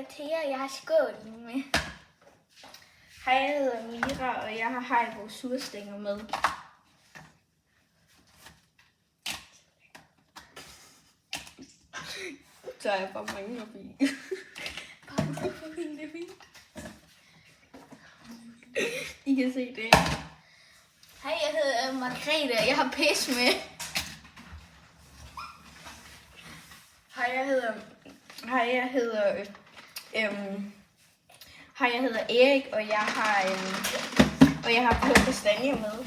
jeg Thea, jeg har skålen med. Hej, jeg hedder Mira, og jeg har Haribo surstænger med. Så er jeg bare mange forbi. Bare forbi, det er fint. I kan se det. Hej, jeg hedder Margrethe, og jeg har pis med. Hej, jeg hedder Erik, og jeg har plukket kastanje med.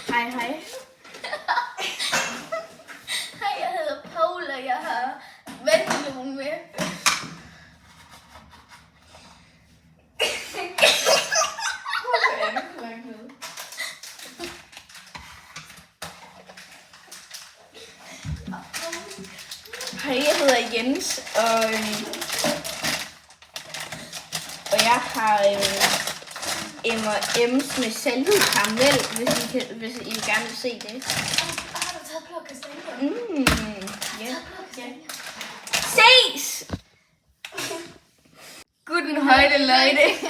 Hej. Hej, jeg hedder Paul, og jeg har vandmelon med. Hej, jeg hedder Jens, og jeg har M&M's med saltet karamel, hvis I gerne vil se det. Har du taget blå kastanjer? Ja. Ses! Guten Heute, Leute!